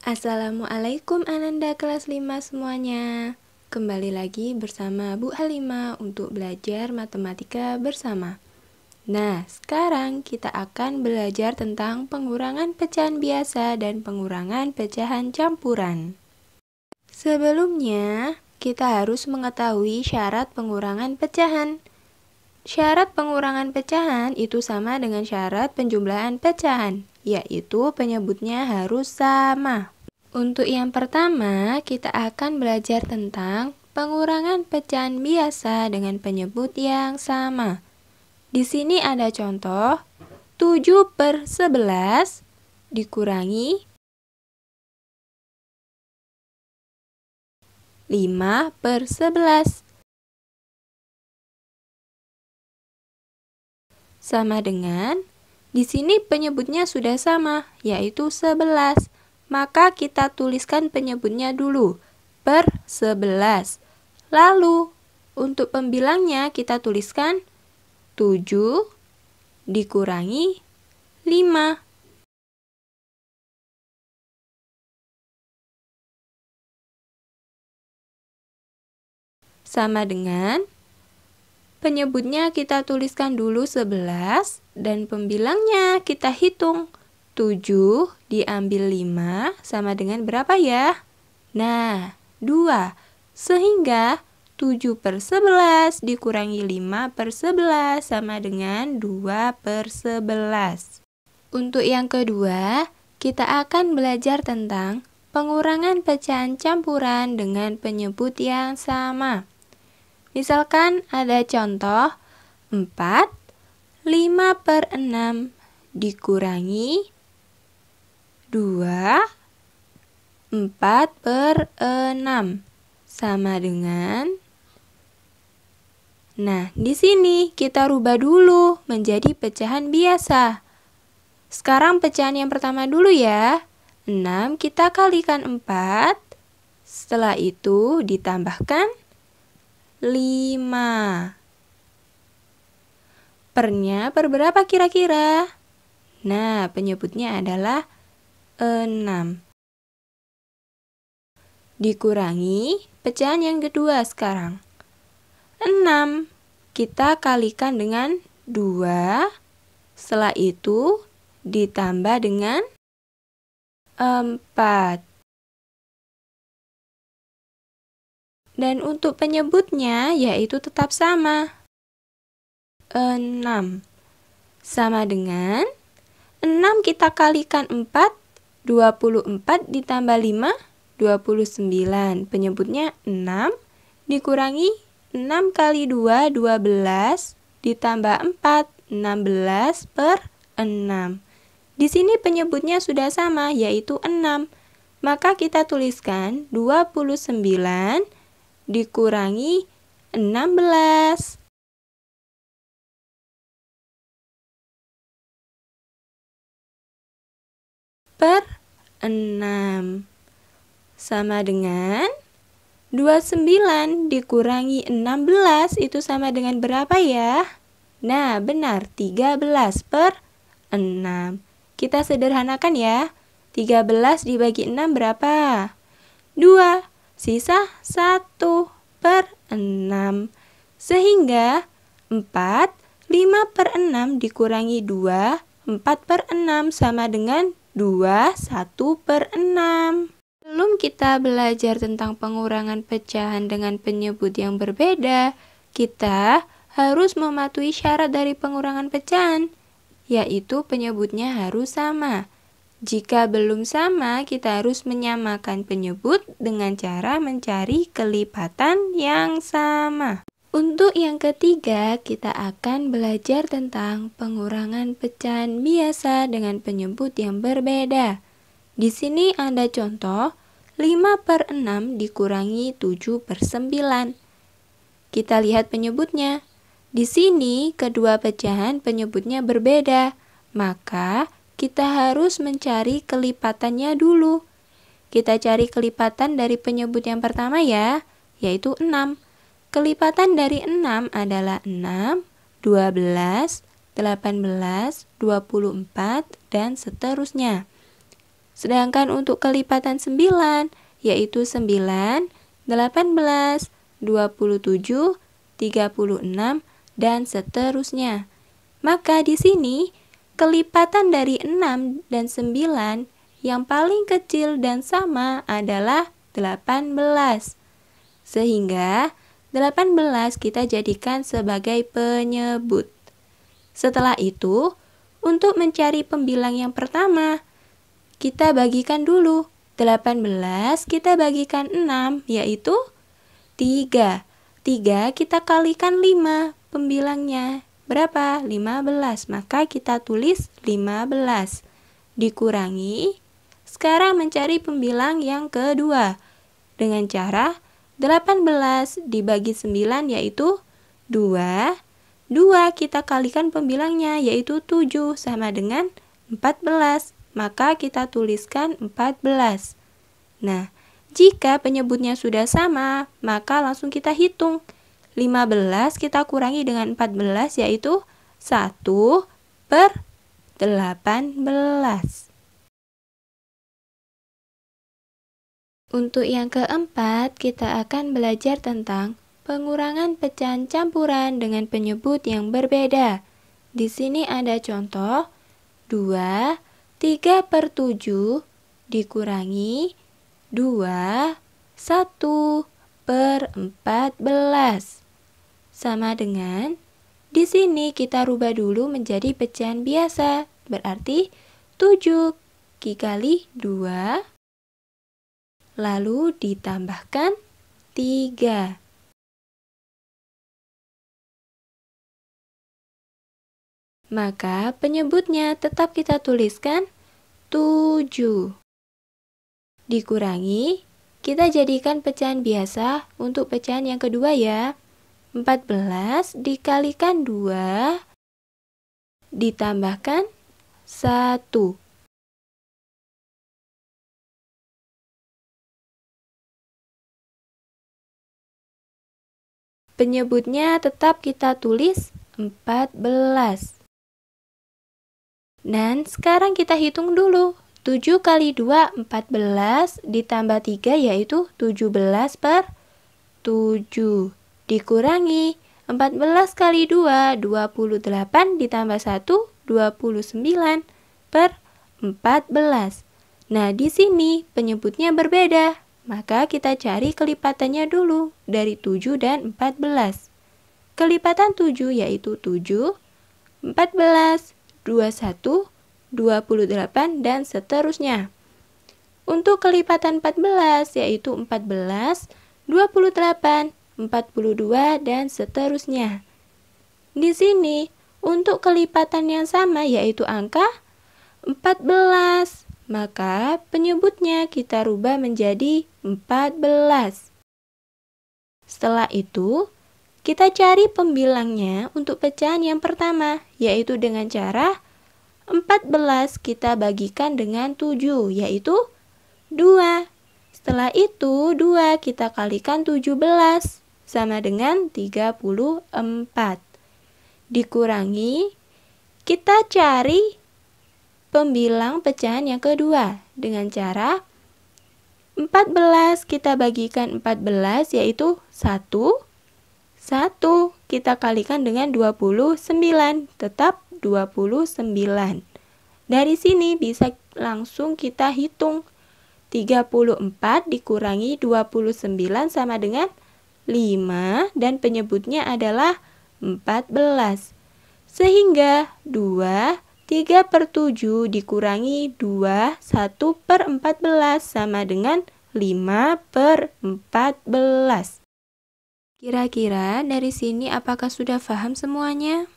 Assalamualaikum Ananda kelas 5 semuanya. Kembali lagi bersama Bu Halimah untuk belajar matematika bersama. Nah, sekarang kita akan belajar tentang pengurangan pecahan biasa dan pengurangan pecahan campuran. Sebelumnya, kita harus mengetahui syarat pengurangan pecahan. Syarat pengurangan pecahan itu sama dengan syarat penjumlahan pecahan, yaitu penyebutnya harus sama. Untuk yang pertama, kita akan belajar tentang pengurangan pecahan biasa dengan penyebut yang sama. Di sini ada contoh 7/11 dikurangi 5/11 sama dengan, di sini penyebutnya sudah sama, yaitu 11. Maka kita tuliskan penyebutnya dulu, per 11. Lalu, untuk pembilangnya kita tuliskan 7 dikurangi 5. Sama dengan, penyebutnya kita tuliskan dulu 11 dan pembilangnya kita hitung. 7 diambil 5 sama dengan berapa ya? Nah, 2. Sehingga 7/11 dikurangi 5/11 sama dengan 2/11. Untuk yang kedua, kita akan belajar tentang pengurangan pecahan campuran dengan penyebut yang sama. Misalkan ada contoh 4, 5/6 dikurangi 2, 4/6 sama dengan, nah di sini kita rubah dulu menjadi pecahan biasa. Sekarang pecahan yang pertama dulu ya. 6 kita kalikan 4, setelah itu ditambahkan 5. Pernya per berapa kira-kira? Nah, penyebutnya adalah 6. Dikurangi pecahan yang kedua sekarang. 6 kita kalikan dengan 2, setelah itu ditambah dengan 4. Dan untuk penyebutnya yaitu tetap sama, 6. Sama dengan 6 kita kalikan 4, 24 ditambah 5, 29. Penyebutnya 6 dikurangi 6 kali 2, 12 ditambah 4, 16/6. Di sini penyebutnya sudah sama, yaitu 6. Maka kita tuliskan 29 dikurangi 16. Per 6 sama dengan 29 dikurangi 16 itu sama dengan berapa ya? Nah, benar, 13/6. Kita sederhanakan ya. 13 dibagi 6 berapa? 2. Sisa 1/6. Sehingga 4, 5/6 dikurangi 2, 4/6 sama dengan 2, 1/6. Sebelum kita belajar tentang pengurangan pecahan dengan penyebut yang berbeda, kita harus mematuhi syarat dari pengurangan pecahan, yaitu penyebutnya harus sama. Jika belum sama, kita harus menyamakan penyebut dengan cara mencari kelipatan yang sama. Untuk yang ketiga, kita akan belajar tentang pengurangan pecahan biasa dengan penyebut yang berbeda. Di sini ada contoh 5/6 dikurangi 7/9. Kita lihat penyebutnya. Di sini kedua pecahan penyebutnya berbeda, maka kita harus mencari kelipatannya dulu. Kita cari kelipatan dari penyebut yang pertama ya, yaitu 6. Kelipatan dari 6 adalah 6, 12, 18, 24, dan seterusnya. Sedangkan untuk kelipatan 9, yaitu 9, 18, 27, 36, dan seterusnya. Maka di sini, kelipatan dari 6 dan 9 yang paling kecil dan sama adalah 18. Sehingga 18 kita jadikan sebagai penyebut. Setelah itu, untuk mencari pembilang yang pertama, kita bagikan dulu. 18 kita bagikan 6, yaitu 3. 3 kita kalikan 5, pembilangnya berapa? 15. Maka kita tulis 15. Dikurangi. Sekarang mencari pembilang yang kedua. Dengan cara 18 dibagi 9 yaitu 2. 2 kita kalikan pembilangnya yaitu 7 sama dengan 14. Maka kita tuliskan 14. Nah, jika penyebutnya sudah sama, maka langsung kita hitung. 15 kita kurangi dengan 14 yaitu 1/18. Untuk yang keempat, kita akan belajar tentang pengurangan pecahan campuran dengan penyebut yang berbeda. Di sini ada contoh 2, 3/7 dikurangi 2, 1/14. Sama dengan, di sini kita rubah dulu menjadi pecahan biasa. Berarti 7 dikali 2. Lalu ditambahkan 3. Maka penyebutnya tetap kita tuliskan 7. Dikurangi, kita jadikan pecahan biasa untuk pecahan yang kedua ya. 14 dikalikan 2, ditambahkan 1. Penyebutnya tetap kita tulis 14. Dan sekarang kita hitung dulu. 7 kali 2, 14, ditambah 3 yaitu 17/7. Dikurangi, 14 kali 2, 28, ditambah 1, 29/14. Nah, di sini penyebutnya berbeda. Maka kita cari kelipatannya dulu dari 7 dan 14. Kelipatan 7 yaitu 7, 14, 21, 28, dan seterusnya. Untuk kelipatan 14 yaitu 14, 28, 42, dan seterusnya. Di sini untuk kelipatan yang sama yaitu angka 14. Maka penyebutnya kita rubah menjadi 14. Setelah itu, kita cari pembilangnya untuk pecahan yang pertama, yaitu dengan cara 14 kita bagikan dengan 7, yaitu 2. Setelah itu, 2 kita kalikan 17, sama dengan 34. Dikurangi, kita cari pembilang pecahan yang kedua dengan cara 14 kita bagikan 14 yaitu 1. 1 kita kalikan dengan 29, tetap 29. Dari sini bisa langsung kita hitung 34 dikurangi 29 sama dengan 5 dan penyebutnya adalah 14. Sehingga 2, 3/7 dikurangi 2, 1/14 sama dengan 5/14. Kira-kira dari sini apakah sudah paham semuanya?